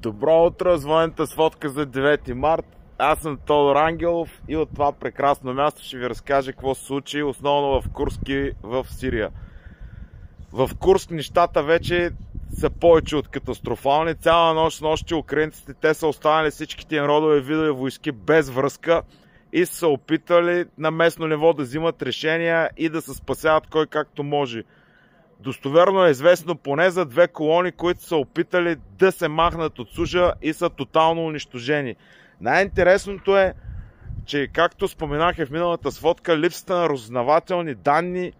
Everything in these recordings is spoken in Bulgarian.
Добро утро, звънната сводка за 9 март. Аз съм Тодор Ангелов и от това прекрасно място ще ви разкажа какво се случи основно в Курск и в Сирия. В Курск нещата вече са повече от катастрофални. Цяла нощи украинците, те са останали всичките им родове, видове войски без връзка и са опитали на местно ниво да взимат решения и да се спасяват кой както може. Достоверно е известно поне за 2 колони, които са опитали да се махнат от Сужа и са тотално унищожени. Най-интересното е, че както споменах в миналата сводка, липсата на разузнавателни данни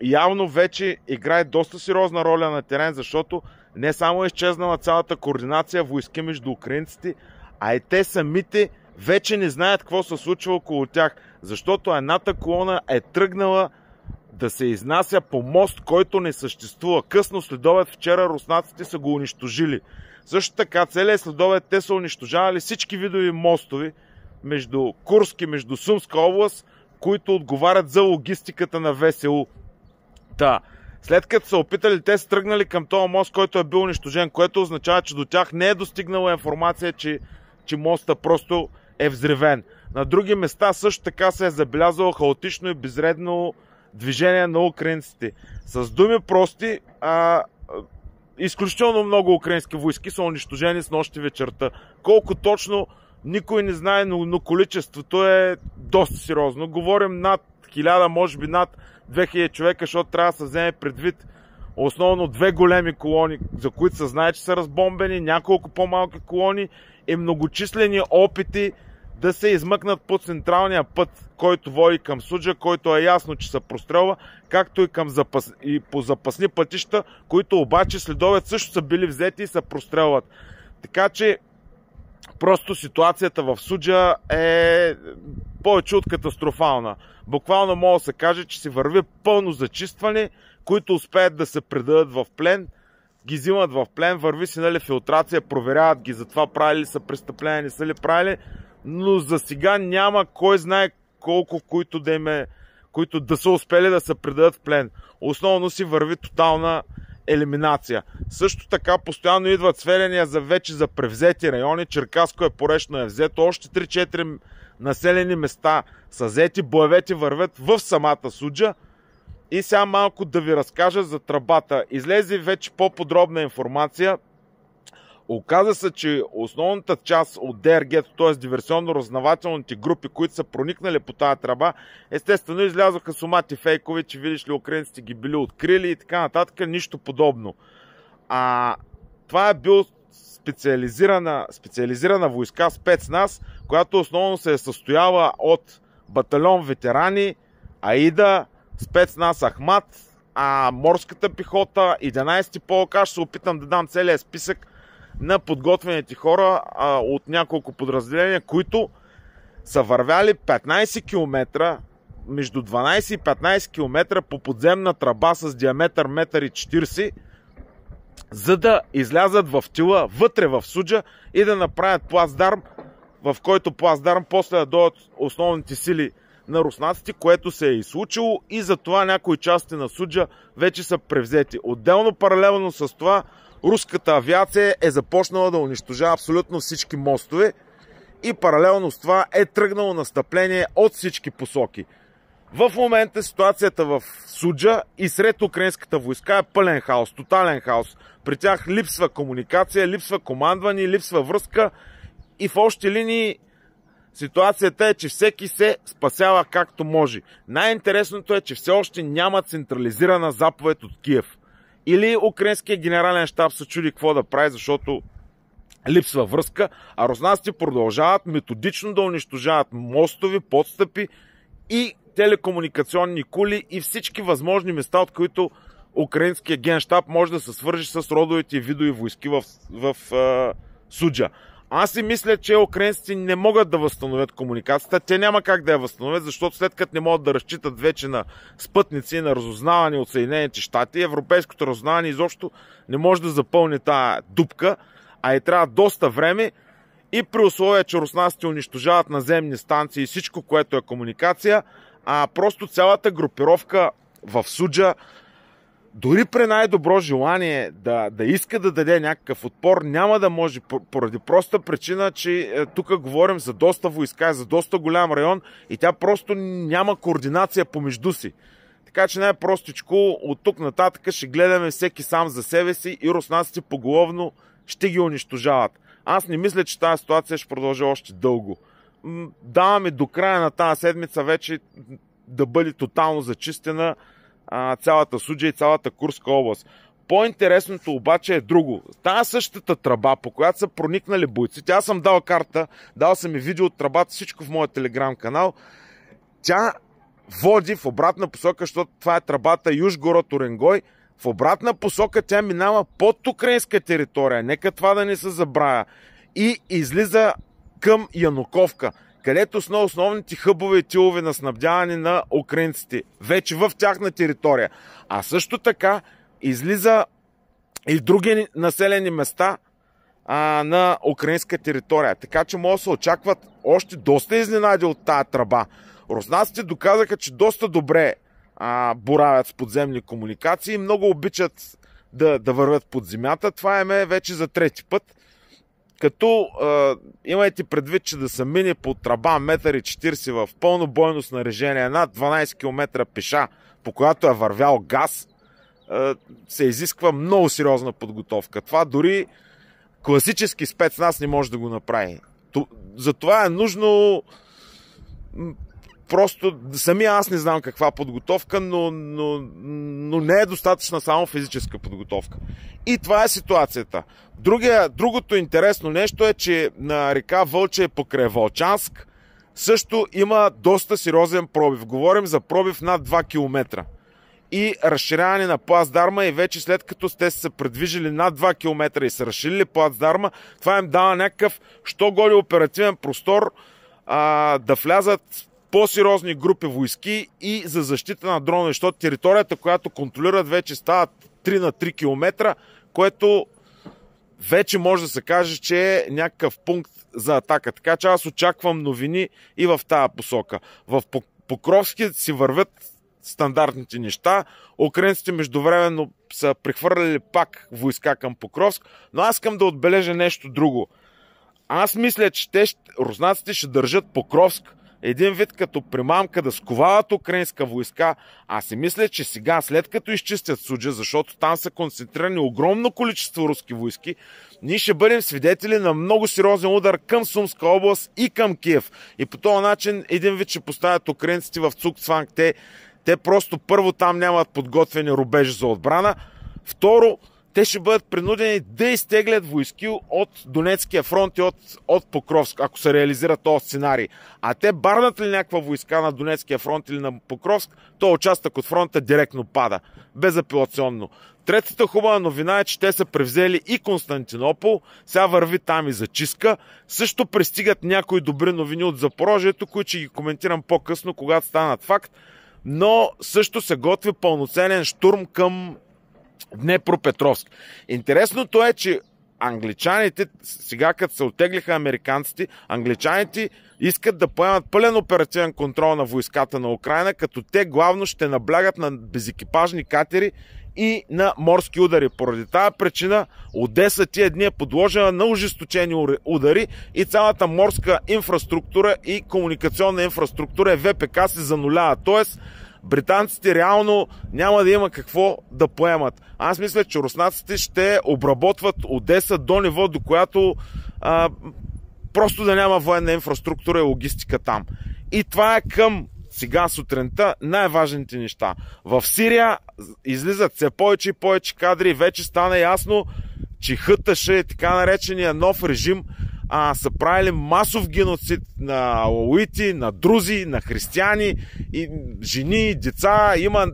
явно вече играе доста сериозна роля на терен, защото не само е изчезнала цялата координация войски между украинците, а и те самите вече не знаят какво се случва около тях, защото едната колона е тръгнала да се изнася по мост, който не съществува. Късно следобед вчера руснаците са го унищожили. Също така целият следобед те са унищожавали всички видови мостови между Курск и между Сумска област, които отговарят за логистиката на ВСУ. След като са опитали, те са тръгнали към този мост, който е бил унищожен, което означава, че до тях не е достигнала информация, че моста просто е взривен. На други места също така се е забелязало хаотично и безредно движение на украинците. С думи прости, изключително много украински войски са унищожени с нощи вечерта. Колко точно, никой не знае, но количеството е доста сериозно. Говорим над 1000, може би над 2000 човека, защото трябва да се вземе предвид основно 2 големи колони, за които се знае, че са разбомбени, няколко по-малки колони и многочислени опити да се измъкнат по централния път, който води към Суджа, който е ясно, че се прострелва, както и по запасни пътища, които обаче следобед също са били взети и се прострелват. Така че просто ситуацията в Суджа е повече от катастрофална. Буквално може да се каже, че си върви пълно зачистване, които успеят да се предадат в плен, ги взимат в плен, върви си филтрация, проверяват ги за това правили ли са престъпления, не са ли правили, но за сега няма кой знае колко, които да са успели да се предадат в плен. Основно си върви тотална елиминация. Също така постоянно идват сведения за превзети райони. Черкаско е порешно взето. Още 3-4 населени места са взети. Боевете вървят в самата Суджа. И сега малко да ви разкажа за тръбата. Излезе вече по-подробна информация. Оказа се, че основната част от ДРГ, т.е. диверсионно-разузнавателните групи, които са проникнали по тази тръба, естествено излязоха сумати фейкове, че видиш ли украинците ги били открили и така нататък, нищо подобно. Това е бил специализирана войска спецназ, която основно се е състояла от батальон ветерани, АИДА, спецназ Ахмат, морската пехота, 11-ти полк. Ще се опитам да дам целият списък на подготвените хора от няколко подразделения, които са вървяли 15 км, между 12 и 15 км по подземна тръба с диаметър 1,40 м, за да излязат в тила, вътре в Суджа и да направят плацдарм, в който плацдарм после да дойдат основните сили на руснаците, което се е и случило и затова някои части на Суджа вече са превзети. Отделно, паралелно с това, руската авиация е започнала да унищожава абсолютно всички мостове и паралелно с това е тръгнало настъпление от всички посоки. В момента ситуацията в Суджа и сред украинската войска е пълен хаос, тотален хаос. При тях липсва комуникация, липсва командване, липсва връзка и в общи линии ситуацията е, че всеки се спасява както може. Най-интересното е, че все още няма централизирана заповед от Киев. Или украинският генерален щаб се чуди какво да прави, защото липсва връзка, а руснаците продължават методично да унищожават мостови, подстъпи и телекомуникационни кули и всички възможни места, от които украинският генштаб може да се свържи с родовите и видови войски в Суджа. Аз си мисля, че украинците не могат да възстановят комуникацията. Те няма как да я възстановят, защото след като не могат да разчитат вече на спътници, на разузнаване от Съединените щати, европейското разузнаване изобщо не може да запълни тази дупка, а и трябва доста време и при условие, че руснаците унищожават наземни станции и всичко, което е комуникация, просто цялата групировка в Суджа дори при най-добро желание да иска да даде някакъв отпор, няма да може, поради проста причина, че тук говорим за доста войска, за доста голям район и тя просто няма координация помежду си. Така че най-простичко от тук нататък ще гледаме всеки сам за себе си и руснаците поголовно ще ги унищожават. Аз не мисля, че тази ситуация ще продължи още дълго. Даваме до края на тази седмица вече да бъде тотално зачистена цялата Суджа и цялата Курска област. По-интересното обаче е друго. Тая същата тръба, по която са проникнали бойците, аз съм дал карта, дал съм и видео от тръбата, всичко в моя телеграм канал, тя води в обратна посока, защото това е тръбата Южгород-Уренгой. В обратна посока тя минава под украинска територия. Нека това да не се забравя. И излиза към Януковка, където са основните хъбове и тилове на снабдяване на украинците. Вече в тяхна територия. А също така излиза и в други населени места на украинска територия. Така че може да се очакват още доста изненади от тая тръба. Руснаците доказаха, че доста добре боравят с подземни комуникации и много обичат да вървят под земята. Това е вече за трети път. Като имайте предвид, че да са мини по тръба 1,40 м в пълно бойно снаряжение над 12 км пеша, по която е вървял газ, се изисква много сериозна подготовка. Това дори класически спецназ не може да го направи. Затова е нужно просто, самия аз не знам каква подготовка, но не е достатъчна само физическа подготовка. И това е ситуацията. Другото интересно нещо е, че на река Вълча покрай Волчанск също има доста сериозен пробив. Говорим за пробив над 2 км. И разширяване на плацдарма и вече след като сте се предвижили над 2 км и са разширили плацдарма, това им дава някакъв що-голи оперативен простор да влязат по-сериозни групи войски и за защита на дронове, защото територията, която контролират, вече става 3 на 3 км, което вече може да се каже, че е някакъв пункт за атака. Така че аз очаквам новини и в тази посока. В Покровски си вървят стандартните неща. Украинците междувременно са прехвърляли пак войска към Покровск, но аз искам да отбележа нещо друго. Аз мисля, че руснаците ще държат Покровск един вид като примамка да сковават украинска войска. Аз си мисля, че сега, след като изчистят Суджа, защото там са концентрирани огромно количество руски войски, ние ще бъдем свидетели на много сериозен удар към Сумска област и към Киев. И по този начин един вид ще поставят украинците в Цугцванг. Те просто първо там нямат подготвени рубежи за отбрана. Второ, те ще бъдат принудени да изтеглят войски от Донецкия фронт и от Покровск, ако се реализира този сценарий. А те барнат ли някаква войска на Донецкия фронт или на Покровск, този участък от фронта директно пада. Безапелационно. Третата хубава новина е, че те са превзели и Константинопол. Сега върви там и зачистка. Също пристигат някои добри новини от Запорожието, които ще ги коментирам по-късно, когато станат факт. Но също се готви пълноценен штурм към Днепропетровск. Интересното е, че англичаните, сега като се оттеглиха американците, англичаните искат да поемат пълен оперативен контрол на войската на Украйна, като те главно ще наблягат на безекипажни катери и на морски удари. Поради тази причина Одеса тия дни е подложена на ожесточени удари и цялата морска инфраструктура и комуникационна инфраструктура и ВПК се занулява. Тоест, британците реално няма да има какво да поемат. Аз мисля, че руснаците ще обработват Одеса до ниво, до която просто да няма военна инфраструктура и логистика там. И това е към сега сутринта най-важните неща. В Сирия излизат все повече и повече кадри. Вече стана ясно, че ХТШ, така наречения нов режим, са правили масов геноцид на алауити, на друзи, на християни, и жени, деца. Има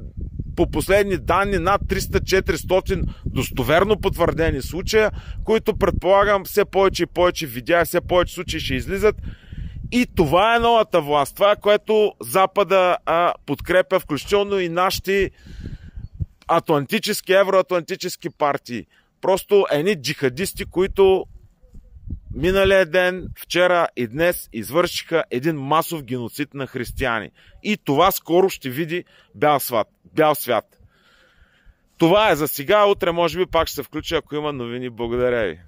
по последни данни над 300-400 достоверно потвърдени случая, които предполагам все повече и повече видеа и все повече случаи ще излизат. И това е новата власт. Това е, което Запада подкрепя, включително и нашите атлантически, евроатлантически партии. Просто едни джихадисти, които миналия ден, вчера и днес извършиха един масов геноцид на християни. И това скоро ще види бял свят. Това е за сега. Утре може би пак ще се включа, ако има новини. Благодаря ви.